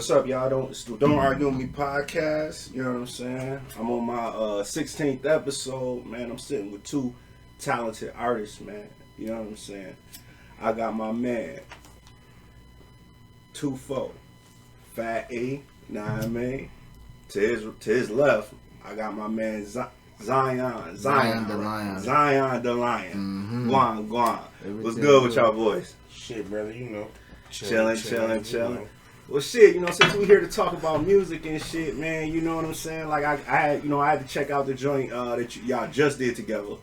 what's up, y'all? Don't Argue With Me podcast. You know what I'm saying? I'm on my 16th episode, man. I'm sitting with two talented artists, man. You know what I'm saying? I got my man, 24FatWopp, know what I mean? To his left, I got my man Zion Delion. Mm-hmm. Guan. What's good with y'all boys? Shit, brother, you know. Chilling. Well, shit, you know, since we here to talk about music and shit, man, you know what I'm saying? Like, I had to check out the joint that y'all just did together,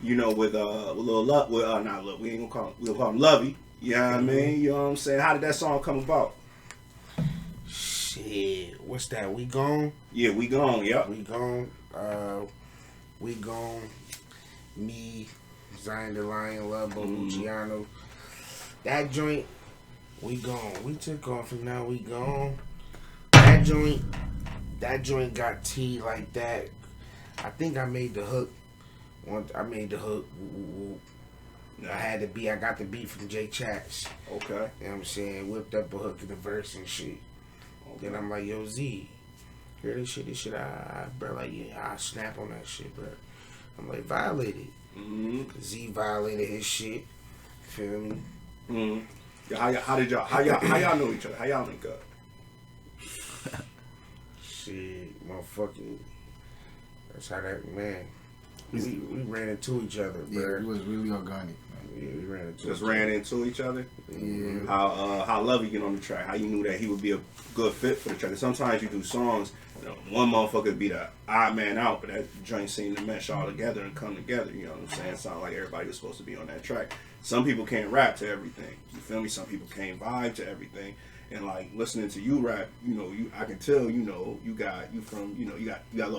you know, with Lil Love, not Lil, we'll call him Lovey, you know what I mean? You know what I'm saying? How did that song come about? Shit, what's that? We Gone? Yeah, We Gone, yep. We Gone. We Gone. Me, Zion Delion, Love, Luciano. That joint, We Gone. We took off and now we gone. That joint got T like that. I think I made the hook. I made the hook. I got the beat from Jay Chats. Okay. You know what I'm saying? Whipped up a hook in the verse and shit. Okay. Then I'm like, yo, Z, hear this shit, bro, like, yeah, I snap on that shit, bro. I'm like, violated. Mm-hmm. Z violated his shit. Feel me? Mm-hmm. Yeah, how y'all know each other? How y'all link up? Shit, motherfucking. That's how that, man. We ran into each other, bro. Yeah, it was really organic, man. Yeah, we ran into each other. Yeah. How Lovey get on the track? How you knew that he would be a good fit for the track? Sometimes you do songs, you know, one motherfucker be the odd man out, but that joint seem to mesh all together and come together. You know what I'm saying? Sound like everybody was supposed to be on that track. Some people can't rap to everything. You feel me? Some people can't vibe to everything. And like listening to you rap, you know, I can tell, you know, you got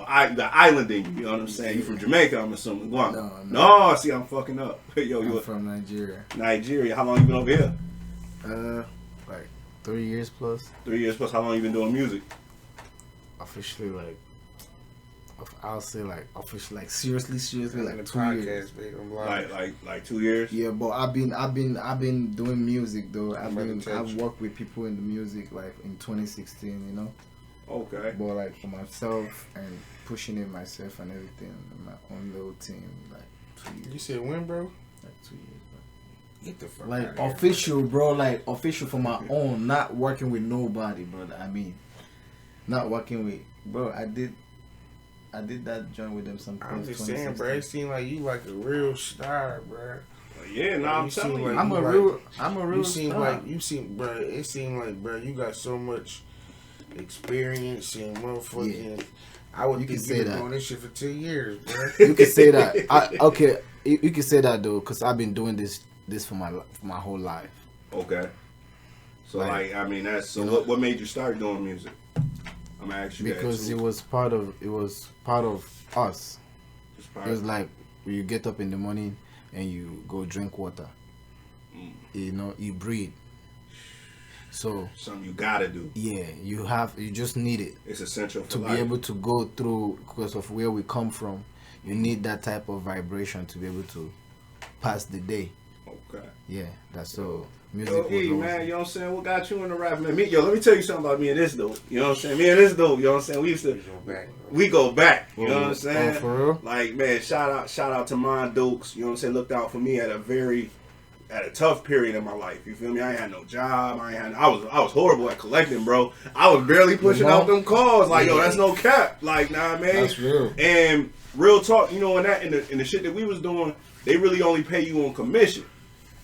island in you. You know what I'm saying? You from Jamaica, I'm assuming. No, see, I'm fucking up. Yo, I'm from Nigeria. Nigeria. How long you been over here? Like 3 years plus. 3 years plus. How long you been doing music? Officially, I'll say officially, seriously, like 2 years. Like 2 years. Yeah, but I've been doing music though. I've worked with people in the music like in 2016, you know. Okay. But like for myself and pushing it myself and everything, my own little team, like 2 years. You said when, bro? Like 2 years, bro. Get the fuck Like out of official, here. Bro. Like official for my own, not working with nobody, brother. I mean, not working with, bro. I did that joint with them some. I'm just saying, bro. It seemed like you like a real star, bro. Yeah, no, I'm telling you, I'm a real star. It seemed like, bro, you got so much experience and motherfucking. Yeah. I would think you been doing this shit for 2 years, bro. You can say that. You can say that though, cause I've been doing this for my whole life. Okay. So like I mean, that's so. What made you start doing music? I'm gonna ask you because that it was part of us. It was like you get up in the morning and you go drink water. You know, you breathe. So something you gotta do. Yeah, you just need it. It's essential for to life. Be able to go through because of where we come from. You need that type of vibration to be able to pass the day. Okay. Yeah, that's so. Music man, you know what I'm saying? What got you in the rap, man? Let me tell you something about me and this dude. You know what I'm saying? Me and this dude, you know what I'm saying? We go back. You know what I'm saying? For real? Like, man, shout out to Mon Dukes. You know what I'm saying? Looked out for me at a tough period in my life. You feel me? I ain't had no job. I was horrible at collecting, bro. I was barely pushing out them calls. Like, yo, that's no cap. Like, nah, man. That's real. And real talk, you know, in the shit that we was doing, they really only pay you on commission.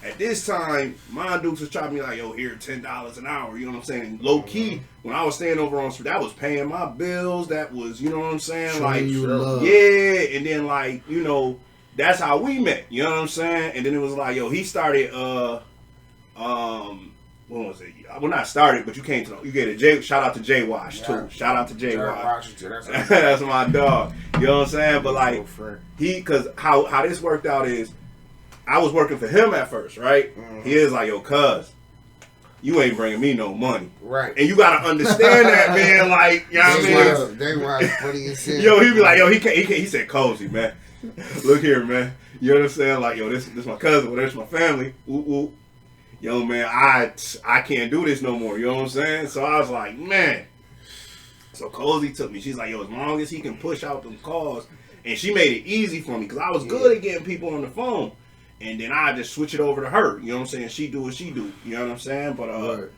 At this time, my Dukes was trying to be like, yo, here, $10 an hour. You know what I'm saying? Low key, when I was staying over on street, that was paying my bills. That was, you know what I'm saying? Showing you love. Yeah. And then, like, you know, that's how we met. You know what I'm saying? And then it was like, yo, he started, when was it? Well, not started, but you came to, you get a shout out to J Wash, too. Shout out to J Wash. That's my dog. You know what I'm saying? But, like, because how this worked out is, I was working for him at first, right? Mm-hmm. He is like, yo, cuz, you ain't bringing me no money. Right. And you gotta understand that, man. Like, you know what I mean? They were funny as shit. Yo, he be like, yo, he said, cozy, man. Look here, man. You know what I'm saying? Like, yo, this my cousin, well, this my family. Ooh, ooh. yo, man, I can't do this no more. You know what I'm saying? So I was like, man. So Cozy took me. She's like, yo, as long as he can push out them calls. And she made it easy for me because I was good at getting people on the phone. And then I just switch it over to her. You know what I'm saying? She do what she do. You know what I'm saying? But,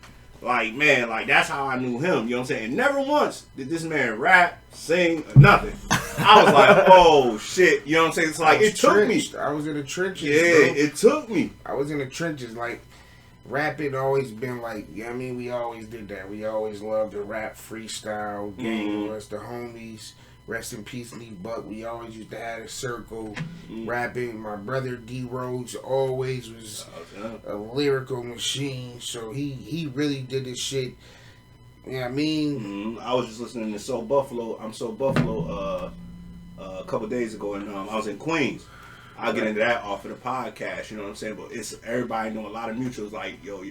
like, man, like, that's how I knew him. You know what I'm saying? And never once did this man rap, sing, or nothing. I was like, oh, shit. You know what I'm saying? It's like, it took me. I was in the trenches, Yeah, bro. it took me. I was in the trenches. Like, rapping always been like, you know what I mean? We always did that. We always loved to rap, freestyle, gang was the homies. Rest in peace, Lee Buck. We always used to have a circle rapping. My brother D Rhodes always was a lyrical machine. So he really did this shit. You know what I mean? I was just listening to So Buffalo. I'm So Buffalo a couple days ago, and I was in Queens. I'll get into that off of the podcast. You know what I'm saying? But it's everybody know a lot of mutuals. Like, yo,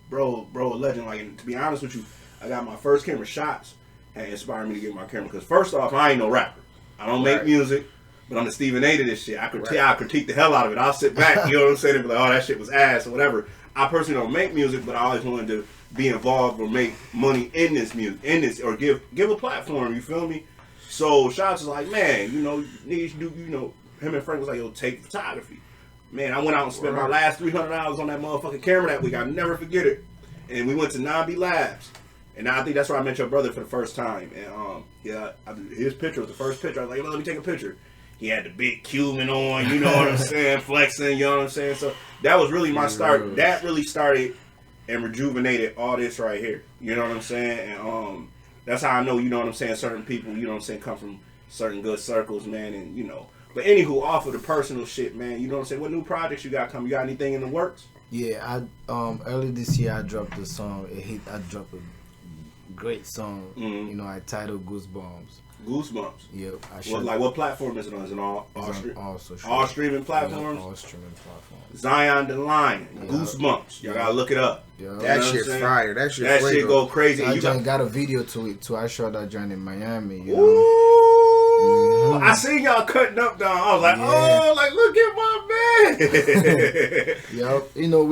bro, a legend. Like, and to be honest with you, I got my first camera shots. And inspired me to get my camera because first off, I ain't no rapper. I don't make music, but I'm the Stephen A to this shit. I critique the hell out of it. I'll sit back, you know what I'm saying, and be like, oh, that shit was ass or whatever. I personally don't make music, but I always wanted to be involved or make money in this music, or give a platform. You feel me? So Shots was like, man, you know, niggas do, you know, him and Frank was like, yo, take photography. Man, I went out and spent my last $300 on that motherfucking camera that week. I'll never forget it. And we went to Nabi Labs. And I think that's where I met your brother for the first time. And his picture was the first picture. I was like, let me take a picture. He had the big Cuban on, you know what I'm saying, flexing, you know what I'm saying. So that was really my start. That really started and rejuvenated all this right here. You know what I'm saying? And that's how I know, you know what I'm saying, certain people, you know what I'm saying, come from certain good circles, man, and you know. But anywho, off of the personal shit, man, you know what I'm saying? What new projects you got coming? You got anything in the works? Yeah, early this year I dropped a song, I dropped a great song. You know, I titled Goosebumps. Yep. What platform is it on? Is it all streaming platforms? Yeah, all streaming platforms. Zion Delion, Goosebumps. Y'all gotta look it up. Yeah. That shit's fire. That shit go crazy. I got a video to it too. I shot that joint in Miami. You know? Ooh, I seen y'all cutting up down. I was like, oh, like look at my man. Yep. You know,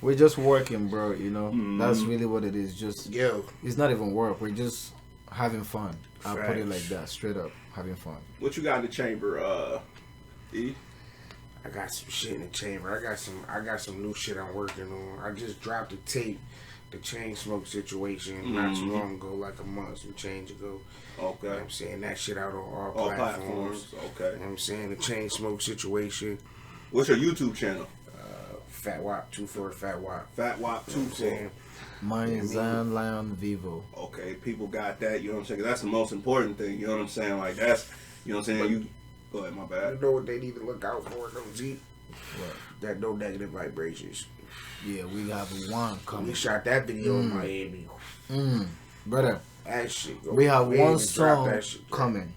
we're just working, bro. You know, that's really what it is. It's not even work. We're just having fun. I'll put it like that, straight up, having fun. What you got in the chamber, E? I got some shit in the chamber. I got some new shit I'm working on. I just dropped a tape, the Chain Smoke situation, not too long ago, like a month, some change ago. Okay. You know what I'm saying? That shit out on all platforms. Okay. You know what I'm saying? The Chain Smoke situation. What's your YouTube channel? FatWopp, 24FatWopp. FatWopp 24. Mine Zion Lion Vivo. Okay, people got that, you know what I'm saying? 'Cause that's the most important thing, you know what I'm saying? Like, that's, you know what I'm saying? You go ahead, my bad. You know what they need to look out for, though, G? What? That no negative vibrations. Yeah, we have one coming. We shot that video in Miami. Brother, that shit. We have one song coming.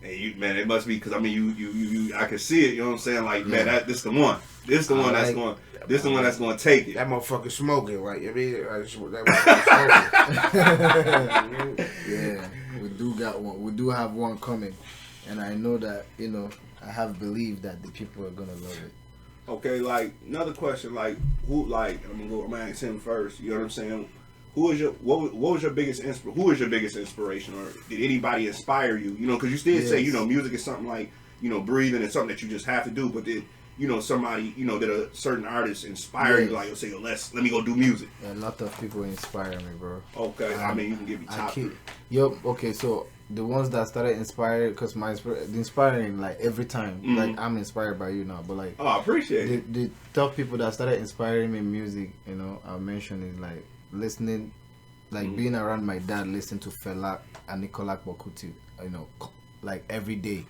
And man, it must be because I mean, you, I can see it. You know what I'm saying? Like, man, this the one. This is the one that's going. This the one that's going to take it. That motherfucker smoking, like I mean, that motherfucker smoking. Yeah, we do got one. We do have one coming, and I know that I have believed that the people are gonna love it. Okay, like another question, like who, like I'm gonna ask him first. You know what I'm saying? Who is what was your biggest who is your biggest inspiration, or did anybody inspire you? You know, because you did say music is something like breathing and something that you just have to do, but did somebody did a certain artist inspire you, like say, let me go do music? A lot of people inspire me, bro. Okay, I mean you can give me top three. Yup. Okay, so the ones that started inspired, because the inspiring like every time, like I'm inspired by you now, but like I appreciate it. The top people that started inspiring me in music, I mentioned is like listening, like being around my dad, listening to Fela and Nicolas Bokuti, like every day.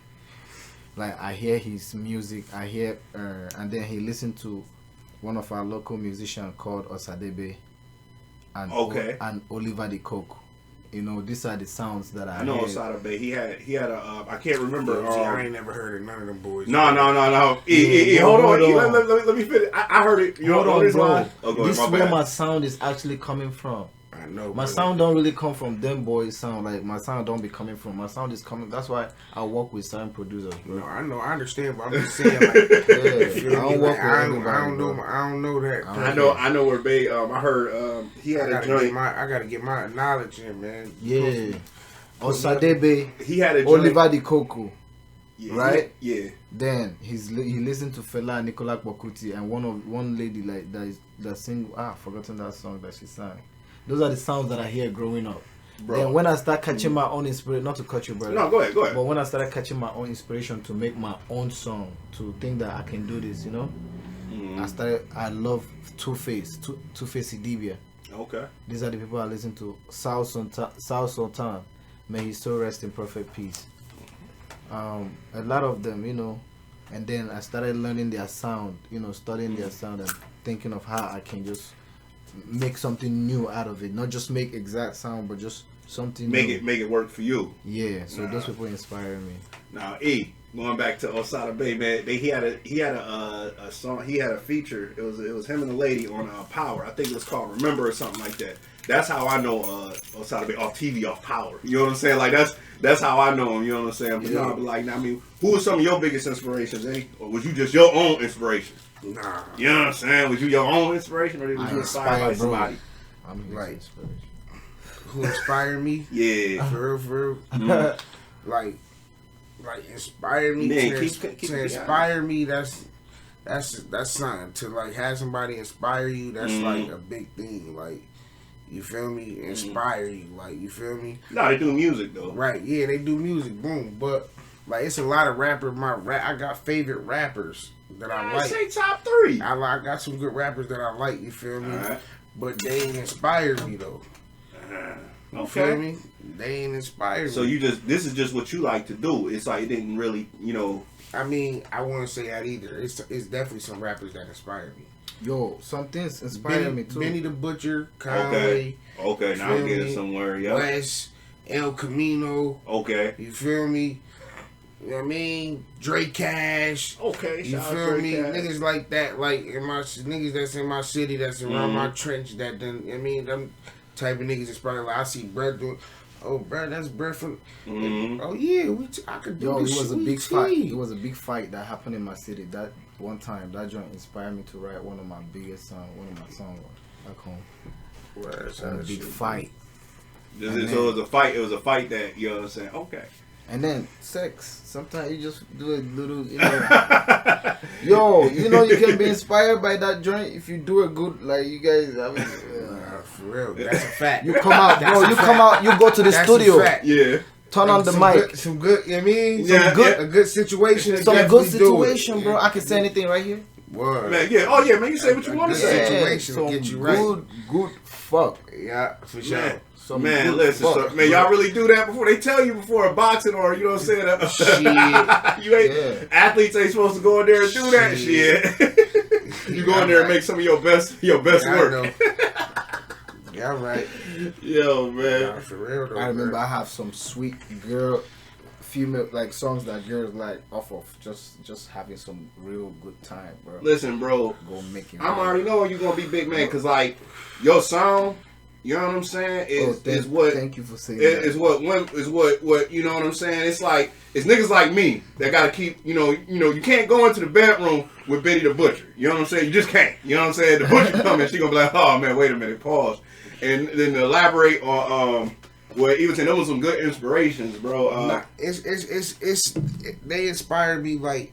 Like I hear his music, and then he listened to one of our local musicians called Osadebe and Oliver the Coke. These are the sounds that I know. Osadebe, he had a I can't remember. I ain't never heard of none of them boys. No. Hold on. Let me finish. I heard it. Hold on, bro. This is where my sound is actually coming from. I know. My sound don't really come from them boys' sound. Like my sound don't be coming from. My sound is coming. That's why I work with certain producers, bro. No, I know. I understand, but I'm just saying, like, Yeah, I don't work with everybody. I don't know that. I know where Bay. I heard he had a joint. I gotta get my knowledge in, man. Yeah. Osadebe. He had a joint. Oliver Di Coco. Yeah, right? Yeah. Then he listened to Fela Nicola Bokuti and one lady like that sing. Forgotten that song that she sang. Those are the sounds that I hear growing up. Bro. Then when I start catching my own inspiration, not to cut you, brother. No, go ahead. But when I started catching my own inspiration to make my own song, to think that I can do this, I love Two-Face Idibia. Okay. These are the people I listen to. South Sultan, may he so rest in perfect peace. A lot of them, and then I started learning their sound, studying their sound and thinking of how I can just make something new out of it. Not just make exact sound, but just something make new. it work for you. Yeah, so those people inspire me. Now, going back to Osada Bay, man, he had a song, he had a feature. It was him and the lady on Power. I think it was called Remember or something like that. That's how I know Osada Bay off TV, off Power. You know what I'm saying? Like that's how I know him. You know what I'm saying? But no, like, I mean, who were some of your biggest inspirations, Or was you just your own inspiration? Nah. You know what I'm saying? Was you your own inspiration, or was you inspired by somebody? I'm like inspiration. Who inspired me? Yeah. For real. Mm-hmm. like inspired me to inspire me. That's something. To like have somebody inspire you. That's like a big thing. Like, you feel me? Inspire you. Like, you feel me? No, they do music though. Right? Yeah, they do music. Boom. But like, it's a lot of rappers. I got favorite rappers that I like. Say top 3. I got some good rappers that I like. You feel me? Right. But they ain't inspired me though. You feel me? They ain't inspired me. So this is just what you like to do. It's like it didn't really, I mean, I wouldn't say that either. It's definitely some rappers that inspire me. Yo, some things inspire me too. Benny the Butcher, Conway. Okay, now I'm getting somewhere. Yeah. West, El Camino. Okay. You feel me? You know what I mean? Dre Cash. Okay. You feel me? Niggas like that, like niggas that's in my city, that's around my trench. That then, I mean, them type of niggas is probably like, I see Brett doing. Oh, bro, that's Brett from. Oh yeah, I could do this. It was a big fight. It was a big fight that happened in my city. That one time, that joint inspired me to write one of my biggest songs. One of my songs back home. A big fight. So it was a fight. It was a fight that, you know what I'm saying. Okay. And then sex. Sometimes you just do a little, you can be inspired by that joint if you do it good. Like you guys, I mean, for real, that's a fact. You come out, bro. You come out. You go to the studio. Yeah. Turn on the mic. Some good. You know what I mean? A good situation. Some good situation, bro. I can say anything right here. Word. Man, yeah. Oh yeah, man. You say what you want to say. Situation to get you right. Good fuck. Yeah, for sure. Man, listen, man, y'all really do that before they tell you before a boxing or, you know what I'm saying? Shit. Athletes ain't supposed to go in there and do that shit. You go in there and make some of your best work. Yeah, right. Yo, man. Nah, for real though. I remember I have some sweet female like songs that girls like off of just having some real good time, bro. Listen, bro. Go make it. I'm already knowing you're gonna be big man, cause like your song. You know what I'm saying? Is what? Thank you for saying that. Is what you know what I'm saying? It's like it's niggas like me that gotta keep you can't go into the bedroom with Benny the Butcher. You know what I'm saying? You just can't. You know what I'm saying? The Butcher coming, she gonna be like, oh man, wait a minute, pause, and then to elaborate on what he was saying. There was some good inspirations, bro. They inspired me like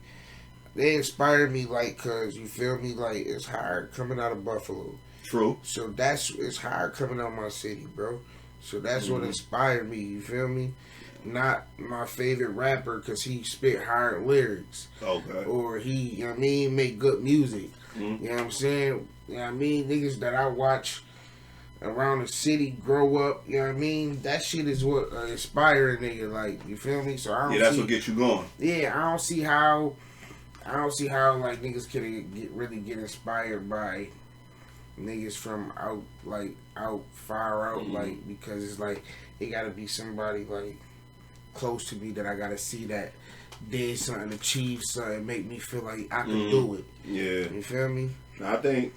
cause you feel me, like it's hard coming out of Buffalo. True. So it's hard coming out of my city, bro. So that's what inspired me. You feel me? Not my favorite rapper because he spit hard lyrics. Okay. Or he, you know what I mean, make good music. You know what I'm saying? You know what I mean? Niggas that I watch around the city grow up. You know what I mean? That shit is what inspire a nigga. Like, you feel me? So I don't. Yeah, that's what gets you going. Yeah, I don't see how like niggas can really get inspired by niggas from far out, like, because it's like it gotta be somebody like close to me that I gotta see that did something, achieve something, make me feel like I can do it. Yeah. You feel me? I think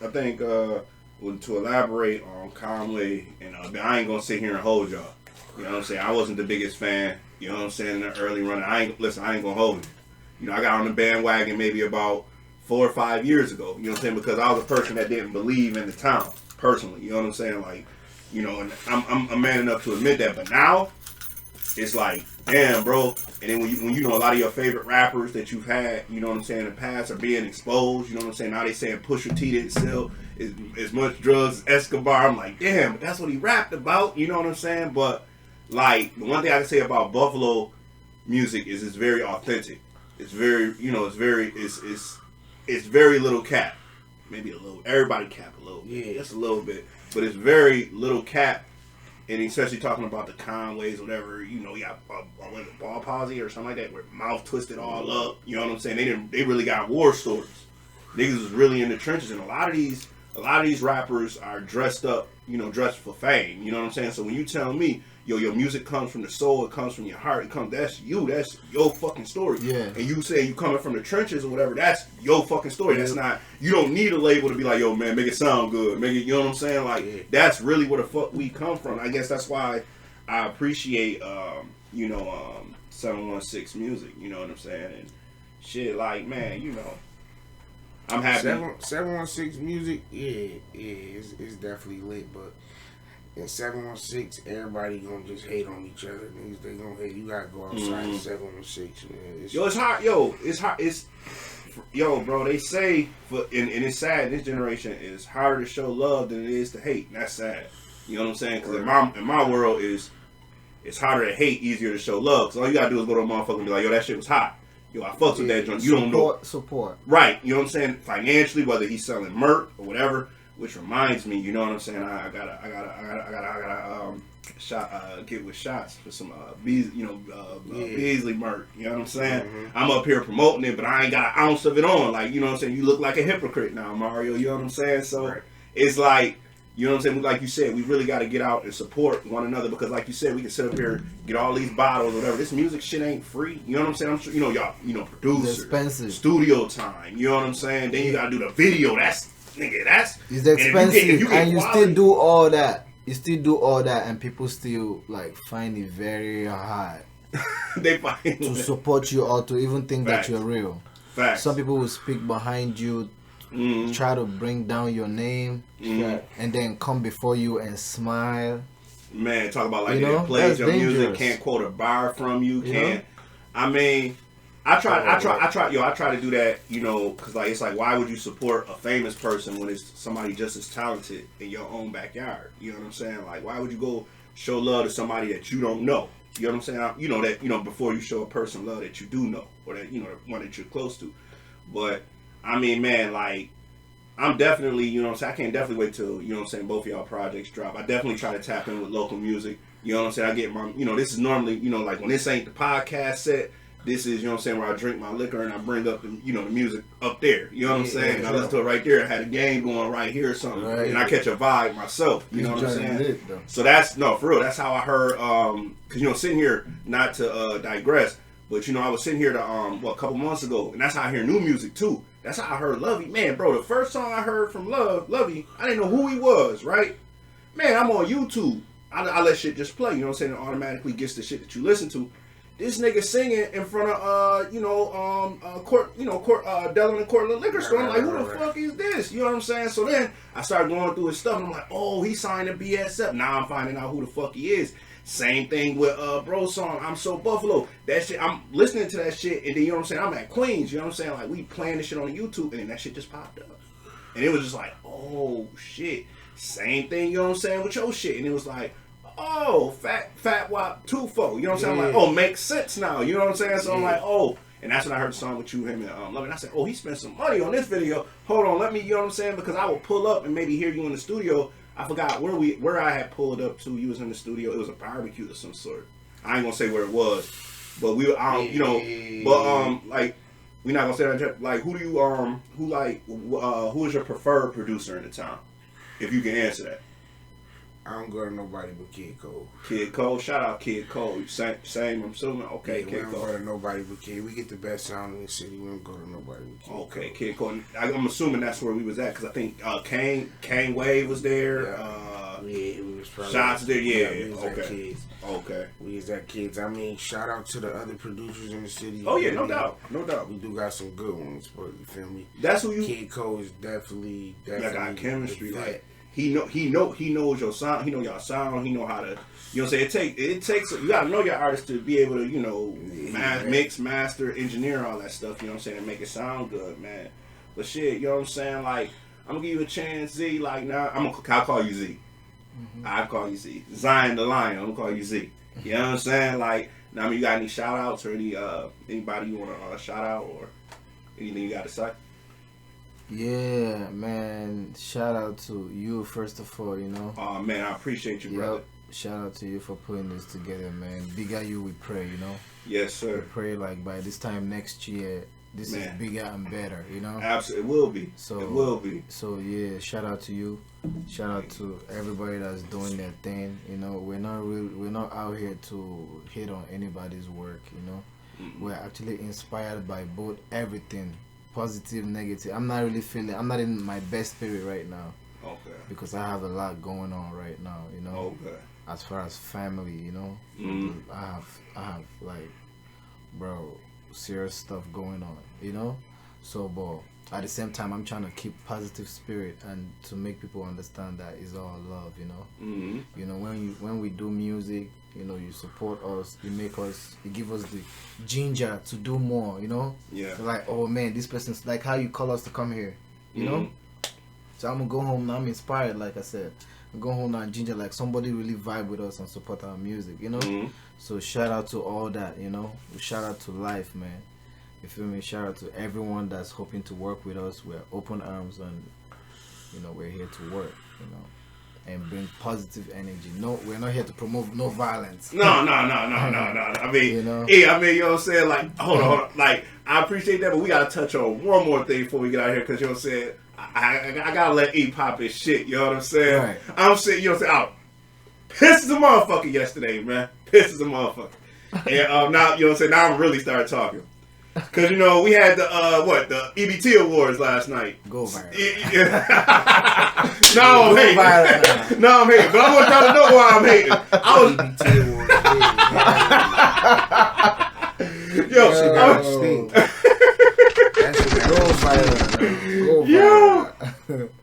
to elaborate on Conway, and I ain't gonna sit here and hold y'all. You know what I'm saying? I wasn't the biggest fan. You know what I'm saying? In the early run, I ain't gonna hold you. You know, I got on the bandwagon maybe about 4 or 5 years ago. You know what I'm saying? Because I was a person that didn't believe in the town personally. You know what I'm saying? Like, you know, and I'm man enough to admit that. But now, it's like, damn, bro. And then when you know a lot of your favorite rappers that you've had, you know what I'm saying, in the past are being exposed. You know what I'm saying? Now they saying Pusha T didn't sell as much drugs as Escobar. I'm like, damn, but that's what he rapped about. You know what I'm saying? But like, the one thing I can say about Buffalo music is it's very authentic. It's very, you know, it's very little cap. Maybe a little. Everybody cap a little. Yeah, just a little bit. But it's very little cap. And especially talking about the Conways, whatever, you know, you got ball palsy or something like that, where mouth twisted all up. You know what I'm saying? They really got war stories. Niggas was really in the trenches, and a lot of these rappers are dressed up, you know, dressed for fame. You know what I'm saying? So when you tell me, yo, your music comes from the soul, it comes from your heart, that's your fucking story. Yeah. And you say you coming from the trenches or whatever, that's your fucking story. Yeah. That's not, you don't need a label to be like, yo, man, make it sound good. Make it, you know what I'm saying? Like, that's really where the fuck we come from. I guess that's why I appreciate, 716 music, you know what I'm saying? And shit, like, man, you know, I'm happy. 716 music, it's definitely lit, but in 716, everybody gonna just hate on each other. Niggas, they gonna hate. You gotta go outside of 716, man. It's hard. Yo, bro. They say, and it's sad. This generation is harder to show love than it is to hate. And that's sad. You know what I'm saying? Because in my world, it's harder to hate, easier to show love. So all you gotta do is go to a motherfucker and be like, yo, that shit was hot. Yo, I fucked with that joint. You don't know support. Right. You know what I'm saying? Financially, whether he's selling merch or whatever. Which reminds me, you know what I'm saying? I gotta get with shots for some Beasley merch. You know what I'm saying? Mm-hmm. I'm up here promoting it, but I ain't got an ounce of it on. Like, you know what I'm saying? You look like a hypocrite now, Mario. You know what I'm saying? So It's like, you know what I'm saying? Like you said, we really got to get out and support one another because, like you said, we can sit up here, get all these bottles or whatever. This music shit ain't free. You know what I'm saying? I'm sure, you know, y'all, you know, producers, expensive studio time. You know what I'm saying? Then you got to do the video. It's expensive, and you still do all that. You still do all that, and people still like find it very hard. They find to support you or to even think that you're real. Facts. Some people will speak behind you, try to bring down your name, and then come before you and smile. Man, talk about like they played your music, can't quote a bar from you, can't. I mean. I try to do that, you know, because like it's like, why would you support a famous person when it's somebody just as talented in your own backyard? You know what I'm saying? Like, why would you go show love to somebody that you don't know? You know what I'm saying? You know that, you know, before you show a person love that you do know, or that, you know, the one that you're close to. But I mean, man, like, I'm definitely, you know what I'm saying, I can't definitely wait till, you know what I'm saying, both of y'all projects drop. I definitely try to tap in with local music. You know what I'm saying? I get my, you know, this is normally, you know, like when this ain't the podcast set. This is, you know what I'm saying, where I drink my liquor and I bring up the, you know, the music up there. You know what I'm saying? And I listen to it right there. I had a game going right here or something. Right. And I catch a vibe myself. You know what I'm saying? So that's, no, for real, that's how I heard, because, you know, sitting here, not to digress, but, you know, I was sitting here a couple months ago, and that's how I hear new music, too. That's how I heard Lovey. Man, bro, the first song I heard from Lovey, I didn't know who he was, right? Man, I'm on YouTube. I let shit just play, you know what I'm saying? It automatically gets the shit that you listen to. This nigga singing in front of Delion and Cortland liquor store. I'm like, who the fuck is this? You know what I'm saying? So then I started going through his stuff and I'm like, oh, he signed a BS up. Now I'm finding out who the fuck he is. Same thing with Bro song, I'm So Buffalo. That shit, I'm listening to that shit, and then you know what I'm saying, I'm at Queens, you know what I'm saying? Like, we playing this shit on YouTube, and then that shit just popped up. And it was just like, oh shit. Same thing, you know what I'm saying, with your shit. And it was like, oh, FatWopp 2-4. You know what I'm saying? I'm like, oh, makes sense now. You know what I'm saying? So I'm like, oh. And that's when I heard the song with you, him, and Love. And I said, oh, he spent some money on this video. Hold on, let me, you know what I'm saying? Because I will pull up and maybe hear you in the studio. I forgot where I had pulled up to. You was in the studio. It was a barbecue of some sort. I ain't gonna say where it was, but we, you know, but like, we not gonna say that. Like, who do you who is your preferred producer in the town? If you can answer that. I don't go to nobody but Kid Cole. Kid Cole, shout out Kid Cole. Same, I'm assuming. Okay, yeah, Kid we don't Cole. go to nobody but Kid. We get the best sound in the city. We don't go to nobody but Kid Okay, Cole. Kid Cole. I'm assuming that's where we was at because I think Kane Wave was there. Yeah, we was probably Shots there. Yeah, we was at Kids. Okay. We was at Kids. I mean, shout out to the other producers in the city. Oh yeah, no doubt. We do got some good ones, but you feel me? That's who you. Kid Cole is definitely That got chemistry. the Like he knows your sound. He know y'all sound. He know how to. You know what I'm saying? It takes. You gotta know your artist to be able to mix, master, engineer all that stuff. You know what I'm saying? And make it sound good, man. But shit, you know what I'm saying? Like I'm gonna give you a chance, Z. Like now, I'll call you Z. I'll call you Z. Zion the Lion. I'm gonna call you Z. You know what I'm saying? Like now, I mean, you got any shout outs or anybody you wanna shout out or anything you got to say? Yeah, man. Shout out to you first of all. Oh man, I appreciate you, brother. Shout out to you for putting this together, man. Bigger you, we pray. Yes, We sir. pray like by this time next year, this is bigger and better. Absolutely, it will be. So it will be. So yeah, shout out to you. Shout out to everybody that's doing their thing. We're not out here to hate on anybody's work. We're actually inspired by both everything, positive, negative. I'm not in my best spirit right now. Okay. Because I have a lot going on right now. Okay. As far as family, I have like, bro, serious stuff going on. So, but at the same time, I'm trying to keep positive spirit and to make people understand that it's all love. When we do music, you support us, you give us the ginger to do more. Yeah. Like, oh man, this person's like how you call us to come here. So I'm gonna go home now. I'm inspired, like I said. I'm going home now and ginger like somebody really vibe with us and support our music. So shout out to all that. Shout out to life, man. You feel me? Shout out to everyone that's hoping to work with us. We're open arms and we're here to work. And bring positive energy. No, we're not here to promote no violence. No. I mean, you know what I'm saying? Like, hold on. Like, I appreciate that, but we gotta touch on one more thing before we get out here, because you know what I'm saying? I gotta let E pop his shit. You know what I'm saying? Right. I'm saying, you know what I'm saying? Pissed as a motherfucker yesterday, man. Pissed as a motherfucker. And now, you know what I'm saying? Now I'm really started talking. Because, we had the EBT Awards last night. Go viral. No, I'm hating. No, I'm hating. But I want y'all to know why I'm hating. I was... EBT Awards.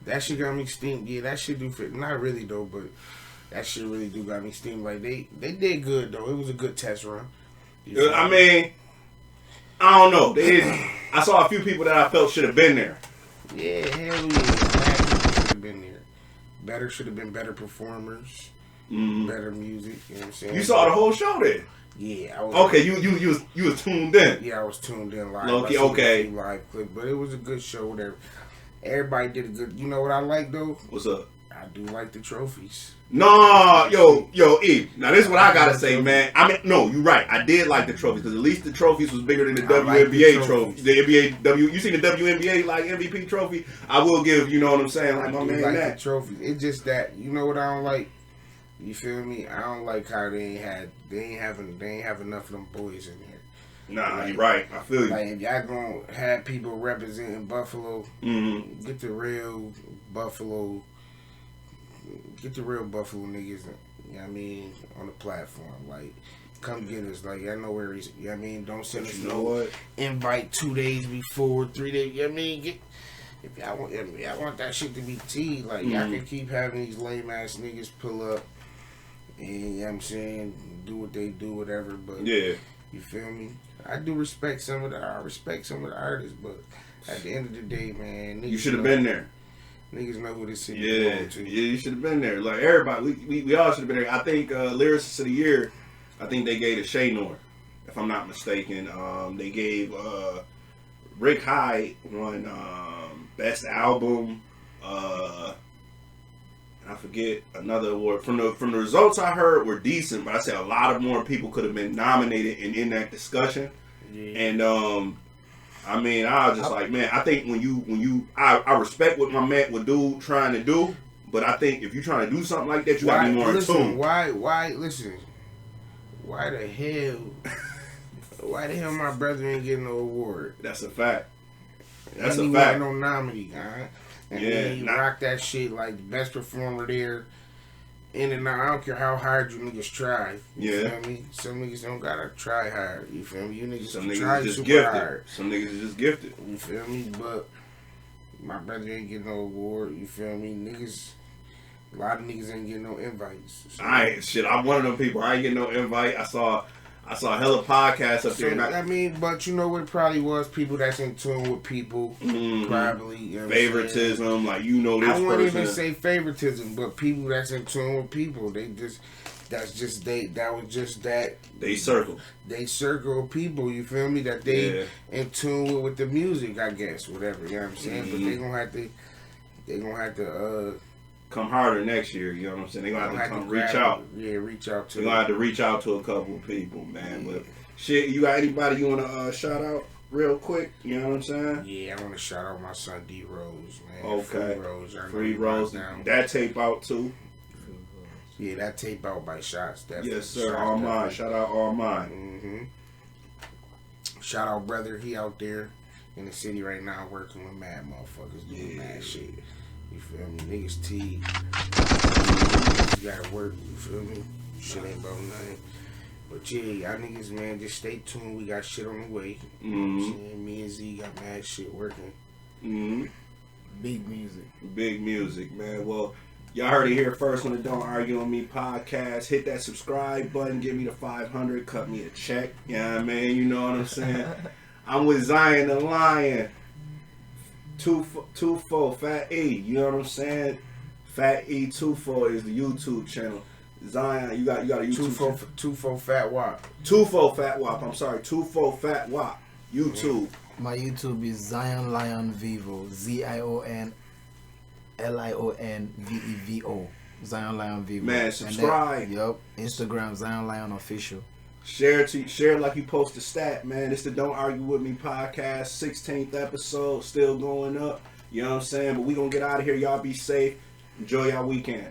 That shit got me steamed. Yeah, that shit do fit. Not really though, but that shit really do got me steamed. Like they did good though. It was a good test run. I mean, I don't know. I saw a few people that I felt should have been there. Yeah, hell yeah. Should have been there. Should have been better performers. Better music. You know what I'm saying? You saw the whole show then? Yeah, I was. Okay, you was tuned in. Yeah, I was tuned in live. Loki, okay. Live clip, but it was a good show there. Everybody did a good. You know what I like though? What's up? I do like the trophies. No, yo, E. Now this is what I gotta say, man. I mean, no, you're right. I did like the trophies because at least the trophies was bigger than the WNBA trophy. The NBA You seen the WNBA like MVP trophy? I will give. You know what I'm saying? Like my man, like that the trophies. It's just that you know what I don't like. You feel me? I don't like how they ain't have enough of them boys in here. Nah, like, you're right. I feel you. Like if y'all gonna have people representing Buffalo, get the real Buffalo niggas. You know what I mean, on the platform. Like, come get us. Like, y'all know where he's. You know what I mean, don't send us no invite 2 days before, 3 days. You know what I mean, if y'all want that shit to be tea, like y'all can keep having these lame ass niggas pull up. And you know what I'm saying, do what they do, whatever. But yeah, you feel me? I do respect some of the artists, but at the end of the day, man, you should have been there. Niggas know who this city belongs to. Yeah, you should have been there. Like everybody, we all should have been there. I think Lyricist of the Year, I think they gave to Shaynor, if I'm not mistaken. They gave Rick Hyde won Best Album. I forget another award. From the results I heard were decent, but I said a lot of more people could have been nominated and in that discussion. Yeah. And I mean, I was just like, man, I think when you I respect what my man would do trying to do, But I think if you're trying to do something like that, you gotta be more in tune. Why the hell my brother ain't getting no award? That's a fact. That's a fact. No nominee, guy. And then he rock that shit like the best performer there. And I don't care how hard you niggas try. You feel me? Some niggas don't gotta try hard. You feel me? You niggas try just super gifted. hard. Some niggas is just gifted. You feel me? But my brother ain't getting no award. You feel me? Niggas, a lot of niggas ain't getting no invites. So, I'm one of them people. I ain't getting no invite. I saw hella podcasts up there. I mean, but you know what? It probably was people that's in tune with people. Probably. You know favoritism, like this person. I wouldn't even say favoritism, but people that's in tune with people. They was just that. They circle. They circle of people, you feel me? That they in tune with the music, I guess. Whatever, you know what I'm saying? But they gonna have to come harder next year, you know what I'm saying? They're going to have to come reach out. Yeah, reach out to. They're going to have to reach out to a couple of people, man. But shit, you got anybody you want to shout out real quick? You know what I'm saying? Yeah, I want to shout out my son D Rose, man. Okay. Free Rose. That tape out too. Yeah, that tape out by Shots. Definitely. Yes, sir. All mine. Shout out all mine. Shout out brother. He out there in the city right now working with mad motherfuckers doing mad shit. You feel me? Niggas T. You gotta work, you feel me? Shit ain't about nothing. But yeah, y'all niggas, man, just stay tuned. We got shit on the way. You know what I'm saying? Me and Z got mad shit working. Big music. Big music, man. Well, y'all heard it here first on the Don't Argue On Me podcast. Hit that subscribe button. Give me the 500. Cut me a check. Yeah, man. You know what I'm saying? I'm with Zion the Lion. 24 Fat E, you know what I'm saying? Fat E 24 is the YouTube channel. Zion, you got a YouTube channel. 24 FatWopp. 24 FatWopp. I'm sorry, 24 FatWopp. YouTube. My YouTube is Zion Lion Vivo. ZionLionVevo. Zion Lion Vivo. Man, subscribe. Yep. Instagram Zion Lion Official. Share like you post a stat, man. It's the Don't Argue With Me podcast, 16th episode, still going up. You know what I'm saying? But we gonna get out of here. Y'all be safe. Enjoy y'all weekend.